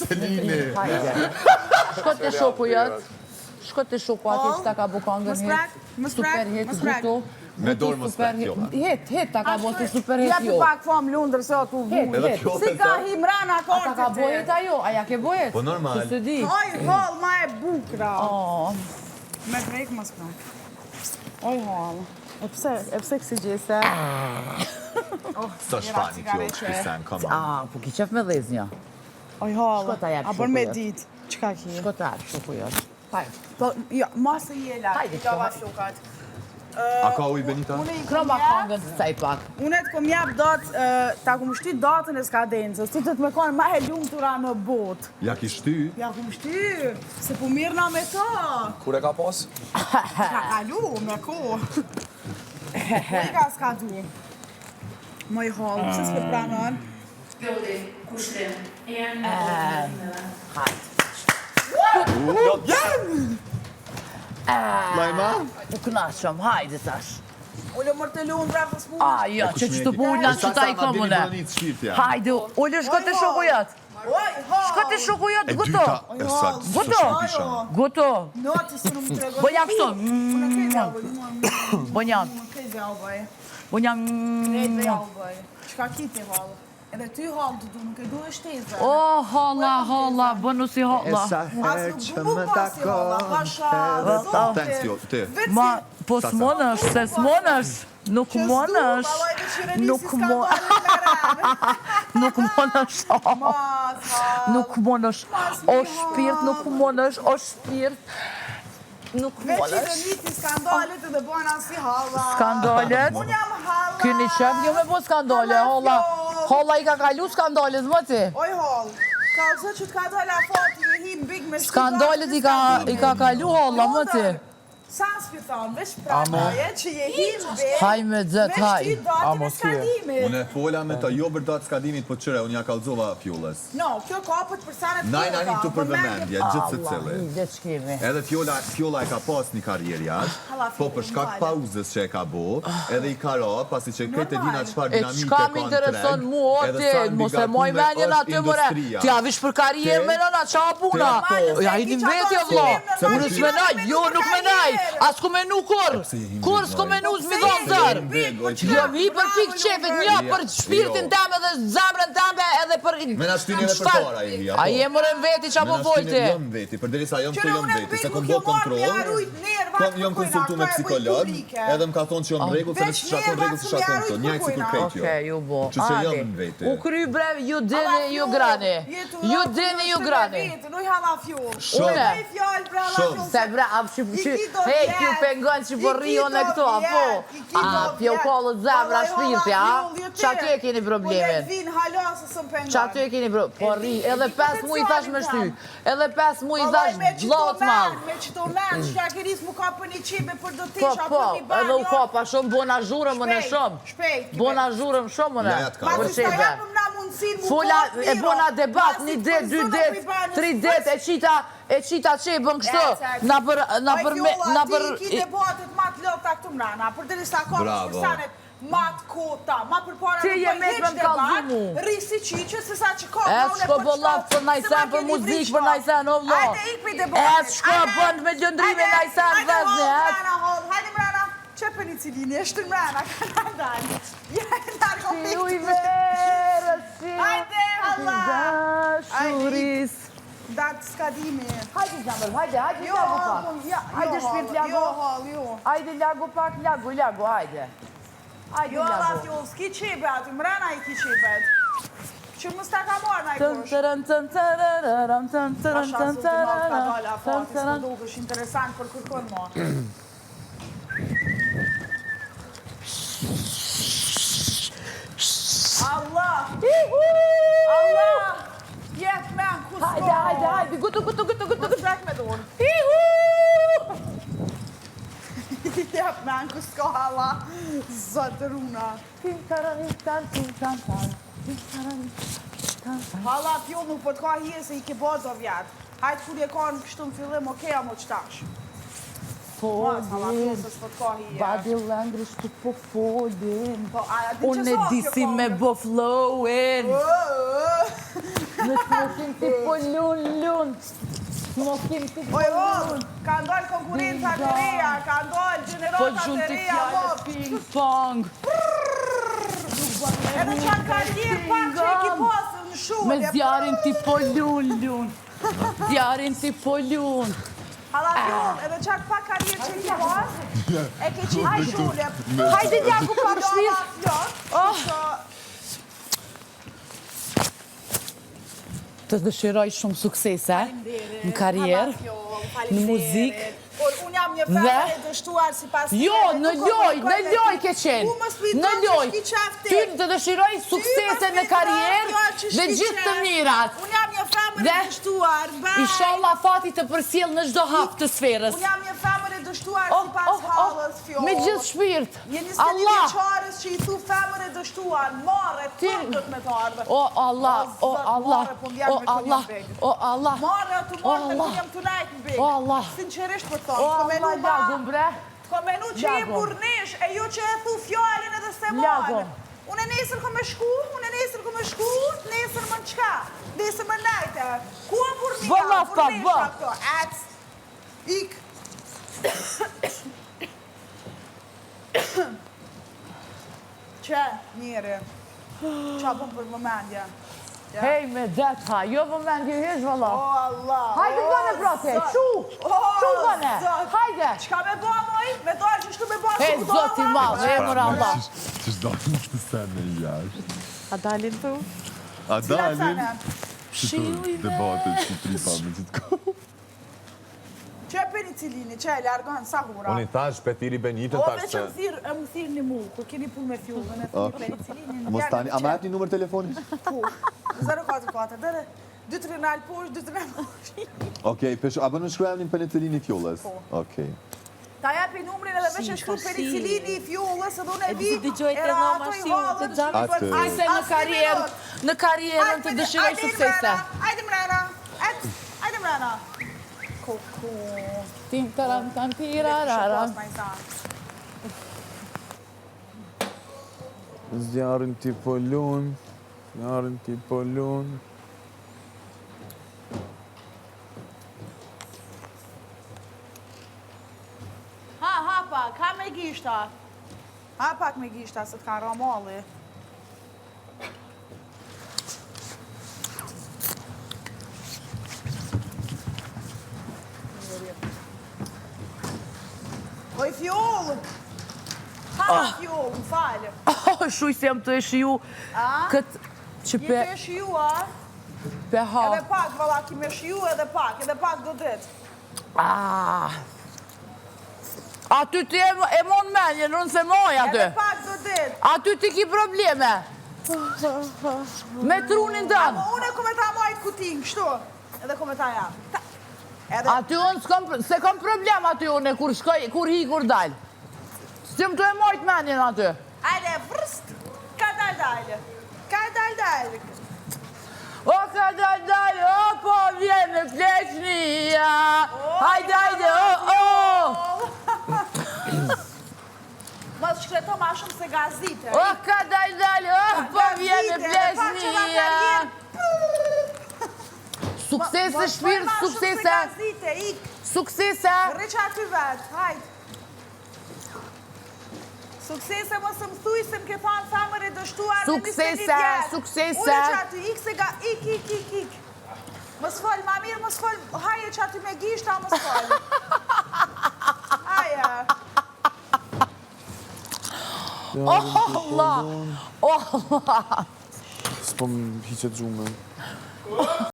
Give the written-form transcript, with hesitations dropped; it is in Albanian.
Selini. Shko të shoku jëtë. Shko të shoku ati që ta ka bu kongën hit. Super hit, guto. Me dorë më sprek fjolla. Hit, ta ka bu si super hit jo. Ja pak fam lundër se atu vu. Si ka himrana kortë ta ka bu hit ajo, aja ke bu hit? Po normal. Që së di. Oj, hall, ma e bukra. Me prek më sprek. Oj, hall. E pse kësi gjese? Sa shpani kjo Kristen, come on. Po ki qef me dheznja. Oj, hall. Shko ta jep A bën me dit. Qka ki? Shko ta jep shoku jëtë. Hajde. Po, jo, masë jela. Hajde, Qava shokat. A ka uj Benita? Kroma kongën të saj pak. Unë e të kom jap datë, ta kom shty datën e skadencës, ti të të me konë ma e lumë tura në botë. Ja ki shty? Ja kom shty, se po mirë na me ta. Kur e ka pas? Ka kalu, me ko. Po i ka skadu. Moj halë, pëse s'pe pranon? Building, kushrim. Lajma? U knashëm, hajde tash. Ullë mërë të lumë vrapë s'pu. Jo, që që të pullan që ta i komune. Hajde, ullë shko të shoku jatë. Oj, halë. Shko të shoku jatë, E guto. dyta, e sa të Guto. shkisha. Guto. Noti së në më të regoj. Bënja kështu. Unë kej dhe alboj. Bënja. Unë kej dhe alboj. Bënja. Krejt dhe alboj. Qka kiti halë? Edhe ty halë të du, nuk e du e shteze. O, halla, bënu si halla. Asë nuk bu pasi halë, pasha, Thanks, jo, ti. Ma, po s'monësh, se s'monësh. Nuk monësh. Nuk monësh. Nuk monësh. Nuk monësh. O shpirt, nuk monësh. O shpirt. Nuk Veç i dhe monësh. njiti skandalet edhe bojna si halla. Skandalet? Unë jam halla. Kyni qef, jo me po skandale, holla. Holla i ka kalu skandalet, më ti. Oj hall, ka ose që t'ka dojla fati e him big me Skandalet i ka kalu holla, më ti. Sa s'piton, veç pranoje që je him big. Haj me dzet, haj. Me shti datën e skadimit. Unë e fola me ta jo bërdat skadimit, po qëre, unë ja kalzova fjollës. No, kjo kapët për sanet Najna një të për vëmendje, gjithë se cili. Ide që kemi. Edhe fjolla e ka pas një karrierë jashtë, po për shkak pauzës që e ka bo, edhe i ka ra, pasi që këtë e dina qëfar E dinamike qka ka më në intereson treg, mu, o edhe ti, sa mos e mbi moj gatume menjen është aty, more. industria. Ti avish për karierë me nëna, qa puna? Ja i një veti, o vlo. Unë s'menaj, jo nuk menaj. As ku menu kur. Kur s'ku menu s'mi dhonë zër. Jo mi për pik qefit, një për shpirtin teme dhe zemrën teme edhe për... Me na shtyni edhe për para i hi, A je mërën veti qa po volti? Jam veti, përderisa jam të jam veti, se kom bo kontrol, jam konsultu me psikolog, edhe më ka thonë që jam rregull, se nësë shakon rregull të shakon të, njajtë si kur krejt jo. Okej, ju bo. Që që jam veti. U kry brev, ju dini, ju grani. Ju dini, ju grani. Une. Se bre, hej, kjo pengon që po rrion e këto, po. Pjo kollët zemra shpirti, a? Qa ty e keni problemin? Qa ty e keni problemin? Po rri, edhe 5 mu i thash me shty. Edhe 5 mu i thash gjlot malë. Me qëto men, që ka keris mu ka për një qibe për do Po, tisha, po, për një banjo. edhe u ka pa shumë, bona zhurëm më në shumë. Shpejt. Bona zhurëm shumë më në. Ma të shta japëm na mundësin mu Fola, po e bona debat, 1 det, 2 det, 3 det, e qita që e bën kështu. Na për... Ti ki debatet ma të lota këtu mrana, për dhe nisa ka përsanet ma të kota, ma për para Ti je me të më kalzu mu. Risi qiqë, se sa që ka E shko bollaf për najsen, për muzik për najsen, o vlo. Hajde ik për debatet. E shko bënd me lëndrime najsen vezni, Hajde mrana, që për një cilini, eshtë mrana, ka në dalë. Si u i verë, si Hajde, Allah. dashuris. Datë skadimi. Hajde zamër, hajde lagu pak. Hajde shpirt lagu. Jo. Hajde lagu pak, lagu, hajde. Hajde Jo, Allah, lagu. jo, s'ki qebe aty, mrena i ki qebet. Që më sta ka marrë na i kosh. Asha zotë ma ka dala fati, s'më duke është interesant për kërkon ma. Allah! Allah! Jet men, ku s'ko? Hajde, gutu. Më shrek me dorë. Jet men, ku s'ko, Allah! Zotë runa. Allah, t'jo nuk po t'ka hije se i ke bo do vjetë. Hajtë kur je ka në kështu në fillim, okej, amo qëtash. Badi lëngri shtu po folin. Po, a di që Unë e sa di kjo si me kongë? bo flowin. Në smoking ti po lun. Smoking ti po Oj, lun. ka ndollë konkurenca të reja, ka ndollë Po gjenerata gjunë të të reja, fjallë ping pong. edhe që ka lirë pak që e ki pasë në shule. Me zjarin ti po lun. Zjarin ti po lun. Halafion, edhe që pak ka lirë që e ki pasë, e ke qitë në shule. Hajde djaku pa më shtirë. Të dëshiroj shumë suksese në karierë, në muzikë. Unë jam një femër e dështuar si pas Jo, në loj ke qenë. Në loj. Ty të dëshiroj suksese në karierë dhe gjithë të mirat. Unë jam një femër e dështuar. Inshallah fati të përcjell në çdo hap të sferës. Unë jam një femër e dështuar si pas halës, Fjo. Me gjithë shpirt. Je 21 vjeçares që i thu femër e dështuar, marre tëndët me të ardhe. O Allah, o Allah, o Allah, o Allah. Marre të marre të jam të najtë në bejtë. O Allah. Sinqerisht për O tonë. Allah, lagum bre. Komenu që je burnesh, e jo që e thu fjallin edhe se marre. Unë e nesër ko me shku, nesër më në qka, nesër më najte. Ku e burnia, burnesha këto, ik. Që, njeri, qa bëm për vëmendja? Hej me detha, jo vëmendje hesh valla. O Allah, Hajde bëne brote, shu bëne, hajde. Qka me ba moj? Me dojë që shtu me ba Hej zoti madh, emër Allah. Që dalin të sene jashtë. A dalin tu? A dalin? Shiu i Debatet që tripa me që të kohë. Që e penicilini, që e largohen sa hura? Unë i thash Petiri Benjitën O, tash me që më thirë një mu, kur keni punë me fjullën, e thirë penicilinin. Mos tani, a ma jep një numër telefonit? Ku? 044, dhere, 2-3 në alposh, 2-3 në alposh. Okej, a bënë shkruajmë një penicillin i fjollës? Okej. Ta japi numrin edhe veç e shtu penicilini i fjullës, edhe unë e vi, dëgjojte nga mashtjon, të Atë. Ajse në karierën të dëshiroj suksese. Ajde mrena. Koko. Tim taram tam tirarara. Zjarin ti po lun. Ha pak, ha me gishta. Ha pak me gishta, se t'ka ramalli. Oj, fjollë! Ha, fjollë, më falë. Shuj se jam të e shiju këtë që Je të e shiju, a? pe ha. Edhe pak, valla, ki me shiju edhe pak do dit. A ty ti e mon menjen, unë se moj aty. Edhe pak do dit. A ty ti ki probleme. Me trunin tënë. Amo unë e kome ta majtë kutin, kështu. Edhe kome ta jam. Aty unë se kom problem aty unë, kur shkoj, kur hi, kur dal. Si më të e mojt menjen aty. Ajde, vrst, ka dal. O ka dal, o po vjen me pleqnia. Hajde, o. Mos shkreto ma shumë se gazite. O ka dal, o po vjen me pleqnia. Suksese shpirt, suksese. Suksese. Rëqa aty vetë, hajtë. Suksese mos më thuj se më ke thonë famër e dështuar në 21 vjetë. Suksese. Unë që aty, ik se ga, ik. Mos fol, ma mirë, mos fol, haje që aty me gishta, mos fol. Haje. Allah. S'po më hiqet gjumë.